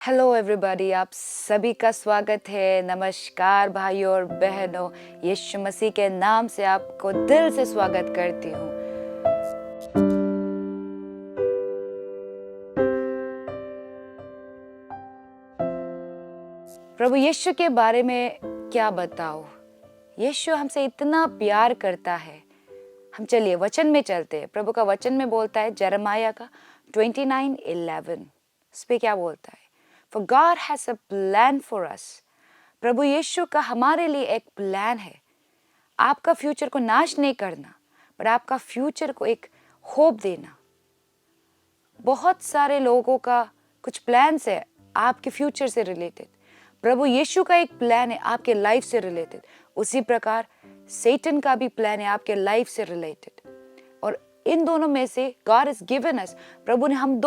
Hello everybody, आप सभी का स्वागत है। नमस्कार भाइयों और बहनों, यीशु मसीह के नाम से आपको दिल से स्वागत करती हूँ। प्रभु यीशु के बारे में क्या बताओ। यीशु हमसे इतना प्यार करता है। हम चलिए वचन में चलते हैं। प्रभु का वचन में बोलता है यिर्मयाह का 29:11। उस पे क्या बोलता है? For God has a plan for us. प्रभु यीशु का हमारे लिए एक प्लान है। आपका फ्यूचर को नाश नहीं करना, पर आपका फ्यूचर को एक होप देना। बहुत सारे लोगों का कुछ प्लान्स है आपके फ्यूचर से रिलेटेड। प्रभु यीशु का एक प्लान है आपके लाइफ से रिलेटेड। उसी प्रकार सैतान का भी प्लान है आपके लाइफ से रिलेटेड। और इन दोनों में से गॉड इज गिवन अस, प्रभु ने हम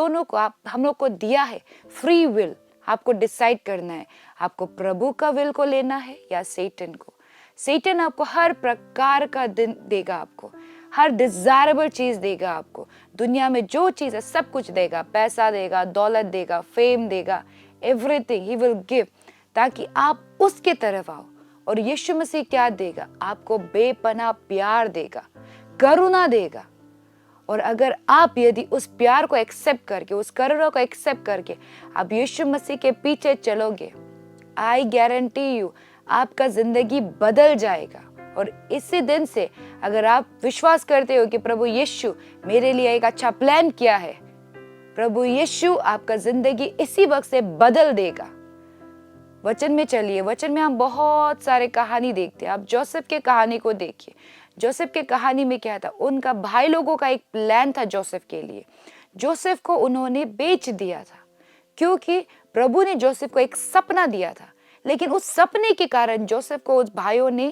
लोग को दिया है फ्री विल। आपको डिसाइड करना है, आपको प्रभु का विल को लेना है या सैतान को। सैतान आपको हर प्रकार का दिन देगा, आपको हर डिजायरेबल चीज देगा, आपको दुनिया में जो चीज है सब कुछ देगा। पैसा देगा, दौलत देगा, फेम देगा, एवरीथिंग ही विल गिव, ताकि आप उसके तरफ आओ। और यीशु मसीह क्या देगा? आपको बेपनाह प्यार देगा, करुणा देगा। और अगर आप यदि उस प्यार को एक्सेप्ट करके, उस करुणा को एक्सेप्ट करके आप यीशु मसीह के पीछे चलोगे, आई गारंटी यू आपका जिंदगी बदल जाएगा। और इसी दिन से अगर आप विश्वास करते हो कि प्रभु यीशु मेरे लिए एक अच्छा प्लान किया है, प्रभु यीशु आपका जिंदगी इसी वक्त से बदल देगा। वचन में चलिए। वचन में हम बहुत सारे कहानी देखते हैं। आप जोसेफ के कहानी को देखिए। जोसेफ के कहानी में क्या था? उनका भाई लोगों का एक प्लान था जोसेफ के लिए। जोसेफ को उन्होंने बेच दिया था, क्योंकि प्रभु ने जोसेफ को एक सपना दिया था। लेकिन उस सपने के कारण जोसेफ को उस भाइयों ने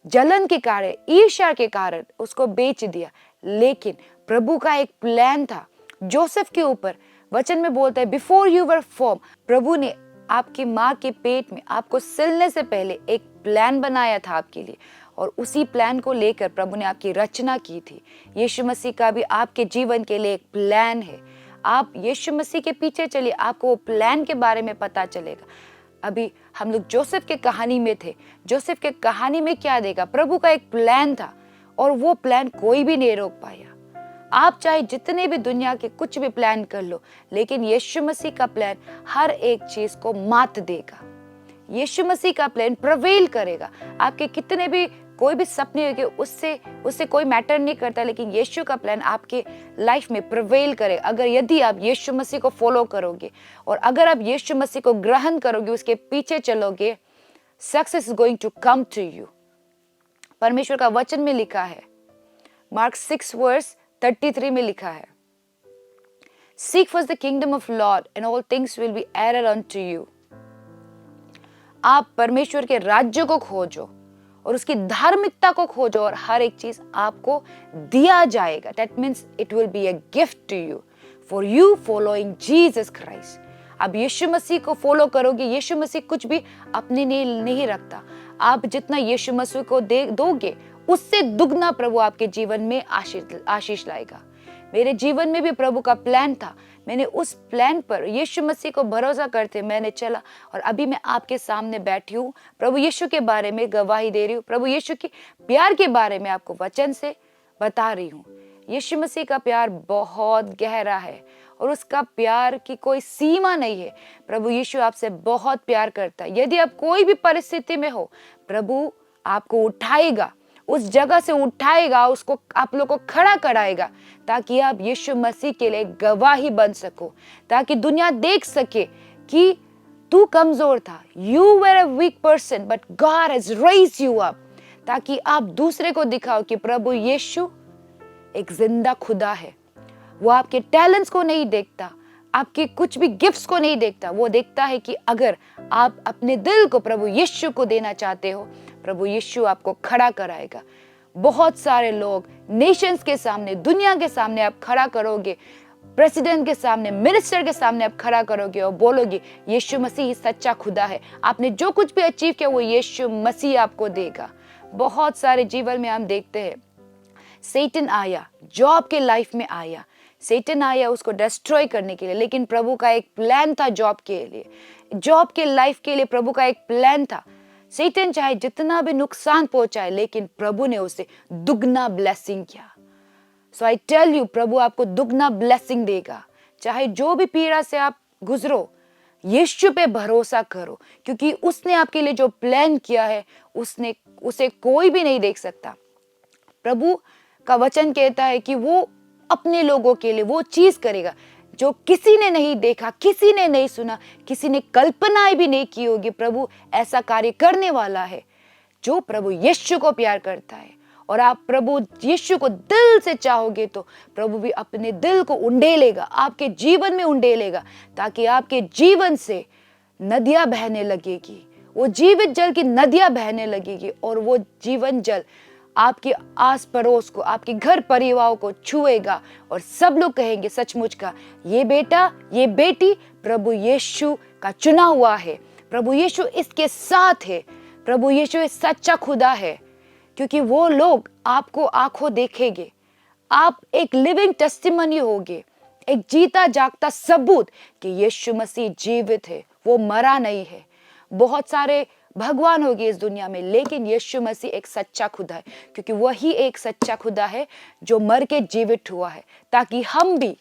जलन के कारण, ईर्ष्या के कारण उसको बेच दिया। लेकिन प्रभु का एक प्लान था जोसेफ के ऊपर। वचन में बोलता है बिफोर यू वर फॉर्म, प्रभु ने आपकी माँ के पेट में आपको सिलने से पहले एक प्लान बनाया था आपके लिए। और उसी प्लान को लेकर प्रभु ने आपकी रचना की थी। यीशु मसीह का भी आपके जीवन के लिए एक प्लान है। आप यीशु मसीह के पीछे चलिए, आपको वो प्लान के बारे में पता चलेगा। अभी हम लोग जोसेफ के कहानी में थे। जोसेफ के कहानी में क्या देगा? प्रभु का एक प्लान था और वो प्लान कोई भी नहीं रोक पाया। आप चाहे जितने भी दुनिया के कुछ भी प्लान कर लो, लेकिन यीशु मसीह का प्लान हर एक चीज को मात देगा। यीशु मसीह का प्लान प्रिवेल करेगा। आपके कितने भी कोई भी सपने होंगे, उससे कोई मैटर नहीं करता, लेकिन यीशु का प्लान आपके लाइफ में प्रिवेल करे। अगर यदि आप यीशु मसीह को फॉलो करोगे और अगर आप यीशु मसीह को ग्रहण करोगे, उसके पीछे चलोगे, success is going to come to you. परमेश्वर का वचन में लिखा है, मार्क 6:33 में लिखा है, Seek first the kingdom of Lord and all things will be added unto you. आप परमेश्वर के राज्य को खोजो और उसकी धार्मिकता को खोजो और हर एक चीज आपको दिया जाएगा। That means it will be a gift to you for you following Jesus Christ. अब यीशु मसीह को फॉलो करोगे। यीशु मसीह कुछ भी अपने लिए नहीं रखता। आप जितना यीशु मसीह को दोगे, उससे दुगना प्रभु आपके जीवन में आशीष लाएगा। मेरे जीवन में भी प्रभु का प्लान था। मैंने उस प्लान पर यीशु मसीह को भरोसा करते मैंने चला और अभी मैं आपके सामने बैठी हूँ। प्रभु यीशु के बारे में गवाही दे रही हूँ। प्रभु यीशु की प्यार के बारे में आपको वचन से बता रही हूँ। यीशु मसीह का प्यार बहुत गहरा है और उसका प्यार की कोई सीमा नहीं है। प्रभु यीशु आपसे बहुत प्यार करता है। यदि आप कोई भी परिस्थिति में हो, प्रभु आपको उठाएगा, उस जगह से उठाएगा, उसको आप लोग को खड़ा कराएगा, ताकि आप यीशु मसीह के लिए गवाही बन सको, ताकि दुनिया देख सके कि तू कमजोर था, you were a weak person but God has raised you up, ताकि आप दूसरे को दिखाओ कि प्रभु यीशु एक जिंदा खुदा है। वो आपके टैलेंट्स को नहीं देखता, आपके कुछ भी गिफ्ट्स को नहीं देखता। वो देखता है कि अगर आप अपने दिल को प्रभु यीशु को देना चाहते हो, प्रभु यीशु आपको खड़ा कराएगा। बहुत सारे लोग नेशंस के सामने, दुनिया के सामने आप खड़ा करोगे, प्रेसिडेंट के सामने, मिनिस्टर के सामने आप खड़ा करोगे और बोलोगे यीशु मसीह सच्चा खुदा है। आपने जो कुछ भी अचीव किया वो यीशु मसीह आपको देगा। बहुत सारे जीवन में हम देखते हैं, सैतान आया, जॉब के लाइफ में आया, सैतान आया उसको डिस्ट्रॉय करने के लिए, लेकिन प्रभु का एक प्लान था जॉब के लिए, जॉब के लाइफ के लिए प्रभु का एक प्लान था। सैतान चाहे जितना भी नुकसान पहुंचाए, लेकिन प्रभु ने उसे दुगना ब्लेसिंग किया। सो आई टेल यू, प्रभु आपको दुगना ब्लेसिंग देगा। चाहे जो भी पीड़ा से आप गुजरो, यीशु पे भरोसा करो, क्योंकि उसने आपके लिए जो प्लान किया है उसे कोई भी नहीं देख सकता। प्रभु का वचन कहता है कि वो अपने लोगों के लिए वो चीज करेगा जो किसी ने नहीं देखा, किसी ने नहीं सुना, किसी ने कल्पनाएं भी नहीं की होगी। प्रभु ऐसा कार्य करने वाला है। जो प्रभु यीशु को प्यार करता है और आप प्रभु यीशु को दिल से चाहोगे, तो प्रभु भी अपने दिल को उंडेलेगा, आपके जीवन में उंडेलेगा, ताकि आपके जीवन से नदियां बहने लगेगी, वो जीवित जल की नदियां बहने लगेगी, और वो जीवन जल आपके आस पड़ोस को, आपके घर परिवार को छुएगा, और सब लोग कहेंगे सचमुच का ये बेटा, ये बेटी प्रभु यीशु का चुना हुआ है, प्रभु यीशु इसके साथ है, प्रभु यीशु एक सच्चा खुदा है। क्योंकि वो लोग आपको आंखों देखेंगे, आप एक लिविंग टेस्टिमनी होगे, एक जीता जागता सबूत कि यीशु मसीह जीवित है, वो मरा नहीं है। बहुत सारे भगवान होंगे इस दुनिया में, लेकिन यीशु मसीह एक सच्चा खुदा है, क्योंकि वही एक सच्चा खुदा है जो मर के जीवित हुआ है, ताकि हम भी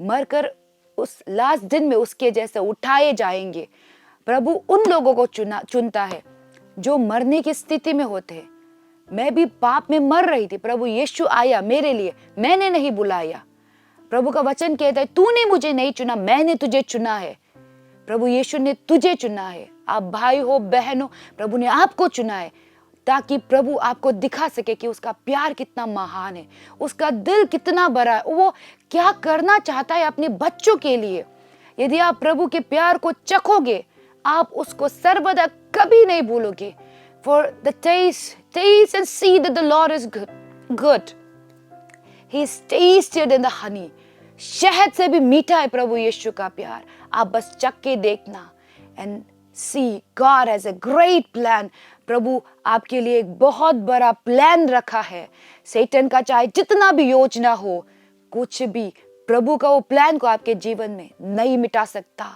मरकर उस लास्ट दिन में उसके जैसे उठाए जाएंगे। प्रभु उन लोगों को चुनता है जो मरने की स्थिति में होते हैं। मैं भी पाप में मर रही थी, प्रभु यीशु आया मेरे लिए, मैंने नहीं बुलाया। प्रभु का वचन कहता है तूने मुझे नहीं चुना, मैंने तुझे चुना है। प्रभु यीशु ने तुझे चुना है। आप भाई हो, बहन हो, प्रभु ने आपको चुना है, ताकि प्रभु आपको दिखा सके कि उसका प्यार कितना महान है, उसका दिल कितना बड़ा है, वो क्या करना चाहता है अपने बच्चों के लिए। यदि आप प्रभु के प्यार को चखोगे, आप उसको सर्वदा कभी नहीं भूलोगे। For the taste and see that the Lord is good. He is tastier than the honey. शहद से भी मीठा है प्रभु यीशु का प्यार। आप बस चख के देखना and see God has a great plan. प्रभु आपके लिए एक बहुत बड़ा प्लान रखा है। सैतान का चाहे जितना भी योजना हो, कुछ भी प्रभु का वो प्लान को आपके जीवन में नहीं मिटा सकता।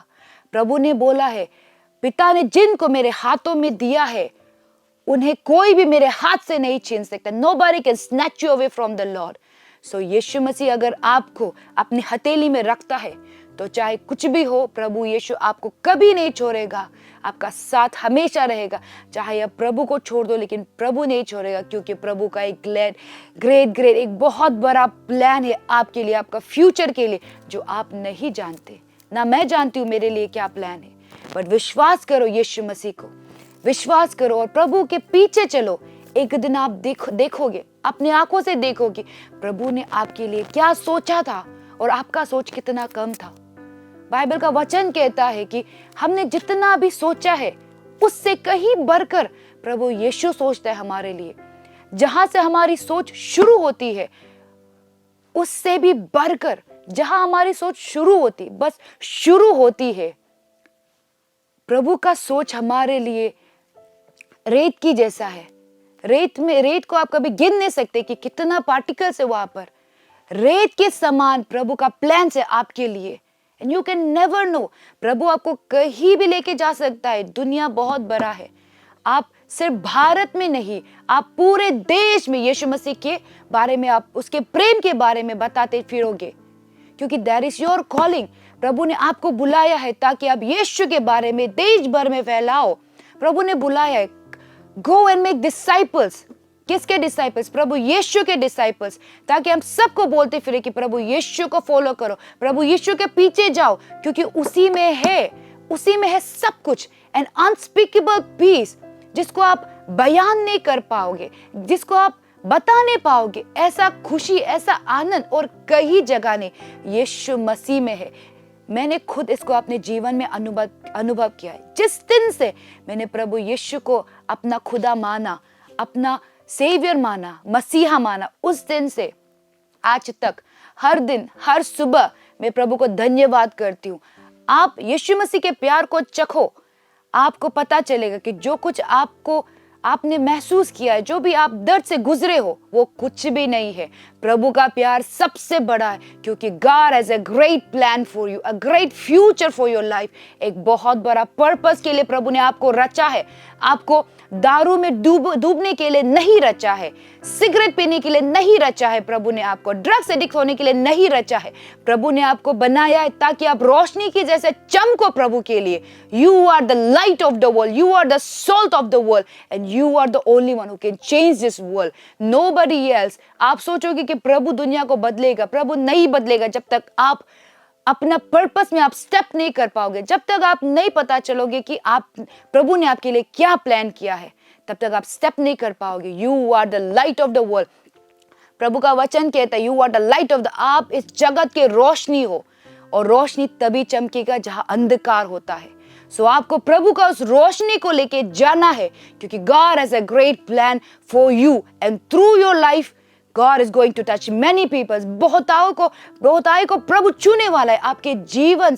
प्रभु ने बोला है, पिता ने जिनको मेरे हाथों में दिया है, उन्हें कोई भी मेरे हाथ से नहीं छीन सकता। Nobody can snatch you away from the Lord. So यीशु मसीह अगर आपको अपनी हथेली में रखता है, तो चाहे कुछ भी हो, प्रभु यीशु आपको कभी नहीं छोड़ेगा, आपका साथ हमेशा रहेगा। चाहे आप प्रभु को छोड़ दो, लेकिन प्रभु नहीं छोड़ेगा, क्योंकि प्रभु का एक ग्रेट एक बहुत बड़ा प्लान है आपके लिए, आपका फ्यूचर के लिए, जो आप नहीं जानते। ना मैं जानती हूँ मेरे लिए क्या प्लान है, बट विश्वास करो यीशु मसीह को, विश्वास करो और प्रभु के पीछे चलो। एक दिन आप देखोगे, अपने आंखों से देखोगे प्रभु ने आपके लिए क्या सोचा था और आपका सोच कितना कम था। बाइबल का वचन कहता है कि हमने जितना भी सोचा है उससे कहीं बढ़कर प्रभु यीशु सोचता है हमारे लिए। जहां से हमारी सोच शुरू होती है, उससे भी बढ़कर जहां हमारी सोच शुरू होती है, प्रभु का सोच हमारे लिए रेत की जैसा है। रेत को आप कभी गिन नहीं सकते कि कितना पार्टिकल्स है वहां पर। रेत के समान प्रभु का प्लान है आपके लिए, and you can never know. प्रभु आपको कहीं भी लेके जा सकता है। दुनिया बहुत बड़ा है। आप सिर्फ भारत में नहीं, आप पूरे देश में यीशु मसीह के बारे में, आप उसके प्रेम के बारे में बताते फिरोगे, क्योंकि दैट इज योर कॉलिंग। प्रभु ने आपको बुलाया है ताकि आप यीशु के बारे में देश भर में फैलाओ। प्रभु ने बुलाया है, गो एंड मेक डिसाइपल्स। किसके डिसाइपल्स? प्रभु यीशु के डिसाइपल्स, ताकि हम सबको बोलते फिरे कि प्रभु यीशु को फॉलो करो, प्रभु यीशु के पीछे जाओ, क्योंकि उसी में है सब कुछ। एन अनस्पीकेबल पीस, जिसको आप बयान नहीं कर पाओगे, जिसको आप बता नहीं पाओगे। ऐसा खुशी, ऐसा आनंद और कहीं जगह नहीं, यीशु मसीह में है। मैंने खुद इसको अपने जीवन में अनुभव किया है। जिस दिन से मैंने प्रभु यीशु को अपना खुदा माना, अपना सेवियर माना, मसीहा माना, उस दिन से आज तक हर दिन, हर सुबह मैं प्रभु को धन्यवाद करती हूँ। आप यीशु मसीह के प्यार को चखो, आपको पता चलेगा कि जो कुछ आपने महसूस किया है, जो भी आप दर्द से गुजरे हो, वो कुछ भी नहीं है। प्रभु का प्यार सबसे बड़ा है, क्योंकि God has a great plan for you, a great future for your life। एक बहुत बड़ा पर्पस के लिए प्रभु ने आपको रचा है। आपको दारू में डूबने के लिए नहीं रचा है, सिगरेट पीने के लिए नहीं रचा है, प्रभु ने आपको ड्रग्स एडिक्ट होने के लिए नहीं रचा है। प्रभु ने आपको बनाया है ताकि आप रोशनी की जैसे चमको प्रभु के लिए। You are the light of the world, you are the salt of the world, and you are the only one who can change this world, nobody else. आप सोचोगे कि प्रभु दुनिया को बदलेगा, प्रभु नहीं बदलेगा जब तक आप अपना पर्पस में आप स्टेप नहीं कर पाओगे, जब तक आप नहीं पता चलोगे कि आप प्रभु ने आपके लिए क्या प्लान किया है, तब तक आप स्टेप नहीं कर पाओगे। You are the light of the world. प्रभु का वचन कहता है you are the light of the, आप इस जगत के रोशनी हो, और रोशनी तभी चमकेगा जहां अंधकार होता है। सो आपको प्रभु का उस रोशनी को लेके जाना है, क्योंकि God has a great plan for you, and through your life God is going to touch many people। बहुतायत को प्रभु छूने वाला है आपके जीवन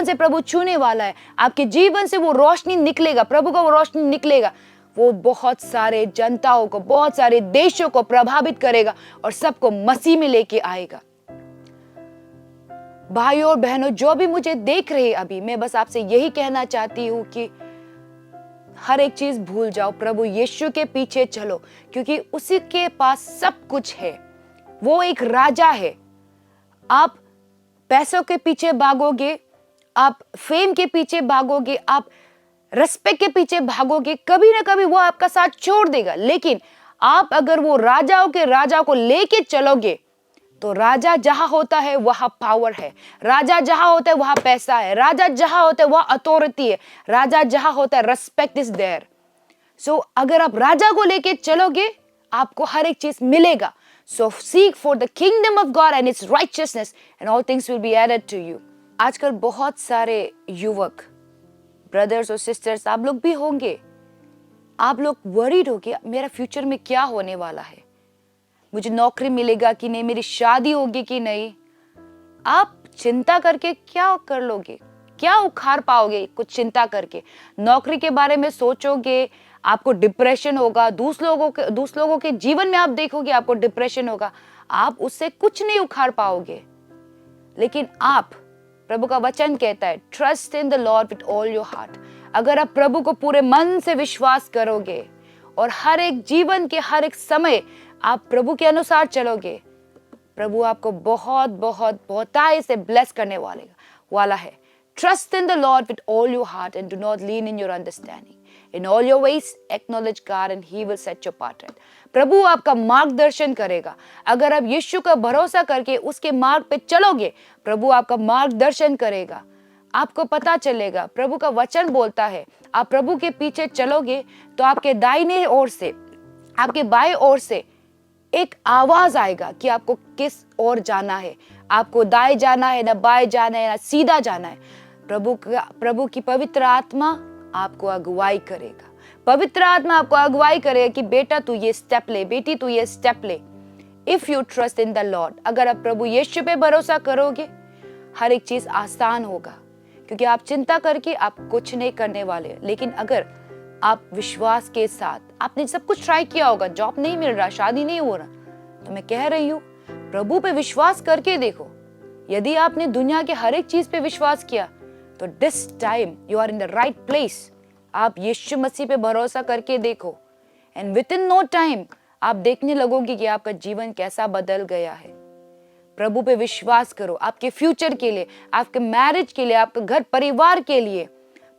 से प्रभु छूने वाला है। आपके जीवन से वो रोशनी निकलेगा, प्रभु का वो रोशनी निकलेगा, वो बहुत सारे जनताओं को, बहुत सारे देशों को प्रभावित करेगा और सबको मसीह में लेके आएगा। भाइयों और बहनों, जो भी मुझे देख रहे अभी, मैं बस आपसे यही कहना चाहती हूँ कि हर एक चीज भूल जाओ, प्रभु यीशु के पीछे चलो, क्योंकि उसी के पास सब कुछ है। वो एक राजा है। आप पैसों के पीछे भागोगे, आप फेम के पीछे भागोगे, आप रिस्पेक्ट के पीछे भागोगे, कभी ना कभी वो आपका साथ छोड़ देगा। लेकिन आप अगर वो राजाओं के राजा को लेके चलोगे, तो राजा जहां होता है वहां पावर है, राजा जहां होता है वहां पैसा है, राजा जहां होता है वहां अथॉरिटी है, राजा जहां होता है रिस्पेक्ट इज देयर। सो अगर आप राजा को लेके चलोगे, आपको हर एक चीज मिलेगा। So seek for the kingdom of God and its righteousness, and all things will be added to you. आजकल बहुत सारे युवक, ब्रदर्स और सिस्टर्स, आप लोग भी होंगे, आप लोग वरीड हो कि मेरा फ्यूचर में क्या होने वाला है, मुझे नौकरी मिलेगा कि नहीं, मेरी शादी होगी कि नहीं। आप चिंता करके क्या कर लोगे, क्या उखाड़ पाओगे कुछ चिंता करके? नौकरी के बारे में सोचोगे, आपको डिप्रेशन होगा। दूसरे लोगों के जीवन में आप देखोगे, आपको डिप्रेशन होगा, आप उससे कुछ नहीं उखाड़ पाओगे। लेकिन आप, प्रभु का वचन कहता है trust in the Lord with all your heart. अगर आप प्रभु को पूरे मन से विश्वास करोगे और हर एक जीवन के हर एक समय आप प्रभु के अनुसार चलोगे, प्रभु आपको बहुत बहुत बहुतायत से ब्लेस करने वाला है। Trust in the Lord with all your heart and do not lean in your understanding, in all your ways acknowledge God and he will set your path right. प्रभु आपका मार्गदर्शन करेगा। अगर आप यीशु का भरोसा करके उसके मार्ग पे चलोगे, प्रभु आपका मार्गदर्शन करेगा। आपको पता चलेगा, प्रभु का वचन बोलता है आप प्रभु के पीछे चलोगे तो आपके दाहिने ओर से, आपके बाएं ओर से एक आवाज आएगा कि आपको किस ओर जाना है, आपको दाएं जाना है, ना बाएं जाना है, ना सीधा जाना है। प्रभु की पवित्र आत्मा आपको अगुवाई करेगा। पवित्र आत्मा आपको अगुवाई करेगा कि बेटा तू ये स्टेप ले, बेटी तू ये स्टेप ले। If you trust in the Lord, अगर आप प्रभु यीशु पे भरोसा करोगे, हर एक चीज आसान होगा, क्योंकि आप चिंता करके आप कुछ नहीं करने वाले। लेकिन अगर आप विश्वास के साथ, आपने सब कुछ ट्राई किया होगा, जॉब नहीं मिल रहा, शादी नहीं हो रहा, तो मैं कह रही हूँ प्रभु पे विश्वास करके देखो। यदि आपने दुनिया के हर एक चीज पे विश्वास किया, तो this time you are in the right place. आप यीशु मसीह पे भरोसा करके देखो, and within no time आप देखने लगोगे कि आपका जीवन कैसा बदल गया है। प्रभु पे विश्वास करो, आपके फ्यूचर के लिए, आपके मैरिज के लिए, आपके घर परिवार के लिए।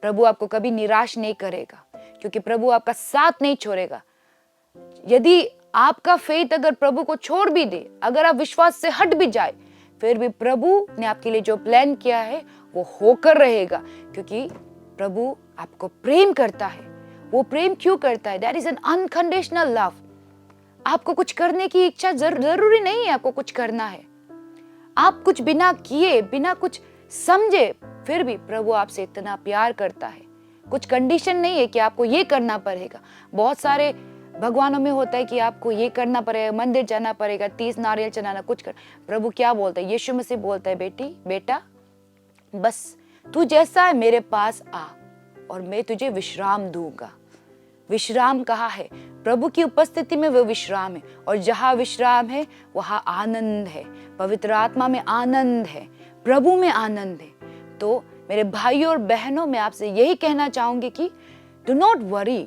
प्रभु आपको कभी निराश नहीं करेगा, क्योंकि प्रभु आपका साथ नहीं छोड़ेगा। यदि आपका फेथ अगर प्रभु को छोड़ भी दे, अगर आप विश्वास से हट भी जाए, फिर भी प्रभु ने आपके लिए जो प्लान किया है वो होकर रहेगा, क्योंकि प्रभु आपको प्रेम करता है। वो प्रेम क्यों करता है? That is an unconditional love. आपको कुछ करने की इच्छा जरूरी नहीं है आपको कुछ करना है। आप कुछ बिना किए, बिना कुछ समझे, फिर भी प्रभु आपसे इतना प्यार करता है। कुछ कंडीशन नहीं है कि आपको ये करना पड़ेगा। बहुत सारे भगवानों में होता है कि आपको ये करना पड़ेगा, मंदिर जाना पड़ेगा, 30 नारियल चढ़ाना, कुछ कर। प्रभु क्या बोलता है? यीशु मसीह बोलता है बेटा बस तू जैसा है मेरे पास आ और मैं तुझे विश्राम दूंगा। विश्राम कहाँ है? प्रभु की उपस्थिति में वो विश्राम है, और जहाँ विश्राम है वहाँ आनंद है, पवित्र आत्मा में आनंद है, प्रभु में आनंद है। तो मेरे भाइयों और बहनों, मैं आपसे यही कहना चाहूंगी कि do not worry,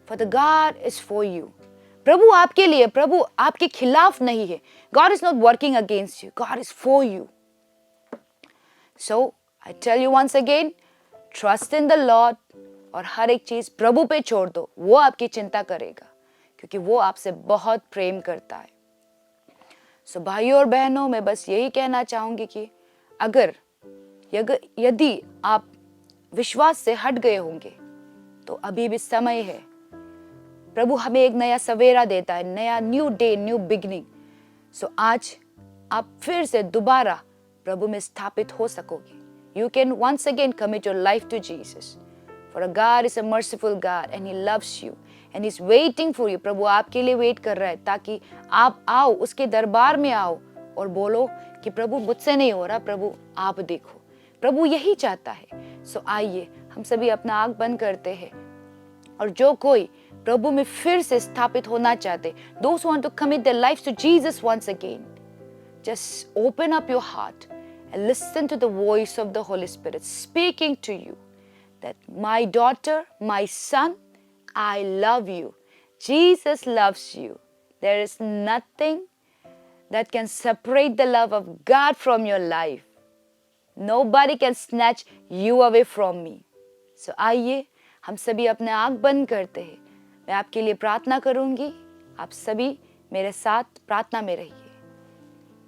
for the God is for you. प्रभु आपके लिए, प्रभु आपके खिलाफ नहीं है। God is not working against you, God is for you. So I tell you once again, trust in the Lord, और हर एक चीज प्रभु पे छोड़ दो, वो आपकी चिंता करेगा, क्योंकि वो आपसे बहुत प्रेम करता है। सो भाइयों और बहनों, मैं बस यही कहना चाहूंगी कि यदि आप विश्वास से हट गए होंगे तो अभी भी समय है। प्रभु हमें एक नया सवेरा देता है, नया न्यू डे, न्यू बिगनिंग। सो आज आप फिर से दोबारा प्रभु में स्थापित हो सकोगे। You can once again commit your life to Jesus. For God is a merciful God and He loves you and He's waiting for you. प्रभु आपके लिए वेट कर रहा है ताकि आप आओ, उसके दरबार में आओ और बोलो कि प्रभु मुझसे नहीं हो रहा, प्रभु आप देखो। प्रभु यही चाहता है। सो आइए हम सभी अपना आँख बंद करते हैं, और जो कोई प्रभु में फिर से स्थापित होना चाहते, those who want to commit their lives to Jesus once again, just open up your heart and listen to the voice of the Holy Spirit speaking to you that my daughter, my son, I love you. Jesus loves you. There is nothing that can separate the love of God from your life. Nobody can snatch you away from me. So आइए हम सभी अपने आँख बंद करते हैं। मैं आपके लिए प्रार्थना करूंगी, आप सभी मेरे साथ प्रार्थना में रहिए।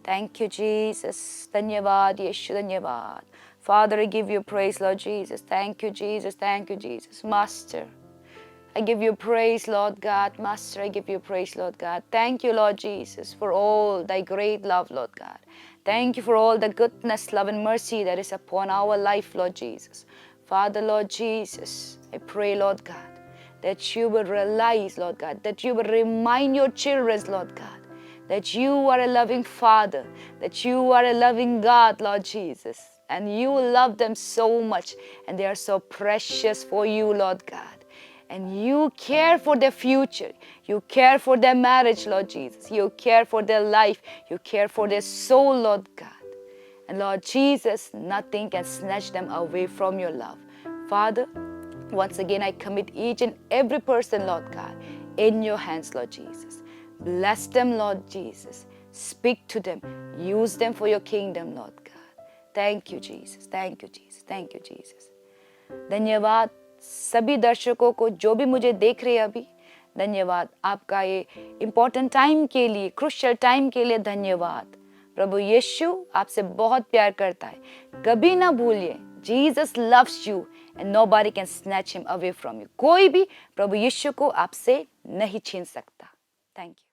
Thank you, Jesus. धन्यवाद यीशु, धन्यवाद। Father, I give you praise, Lord Jesus. Thank you, Jesus. Thank you, Jesus. Master, I give you praise, Lord God. Master, I give you praise, Lord God. Thank you, Lord Jesus, for all thy great love, Lord God. Thank you for all the goodness, love, and mercy that is upon our life, Lord Jesus. Father, Lord Jesus, I pray, Lord God, that you will realize, Lord God, that you will remind your children, Lord God, that you are a loving Father, that you are a loving God, Lord Jesus, and you love them so much, and they are so precious for you, Lord God. And you care for their future. You care for their marriage, Lord Jesus. You care for their life. You care for their soul, Lord God. And Lord Jesus, nothing can snatch them away from your love. Father, once again, I commit each and every person, Lord God, in your hands, Lord Jesus. Bless them, Lord Jesus. Speak to them. Use them for your kingdom, Lord God. Thank you, Jesus. Thank you, Jesus. Thank you, Jesus. धन्यवाद सभी दर्शकों को जो भी मुझे देख रहे हैं अभी। धन्यवाद आपका ये इम्पोर्टेंट टाइम के लिए, क्रूशियल टाइम के लिए धन्यवाद। प्रभु यीशु आपसे बहुत प्यार करता है। कभी ना भूलिए, Jesus loves you and nobody can snatch him away from you. कोई भी प्रभु यीशु को आपसे नहीं छीन सकता। Thank you.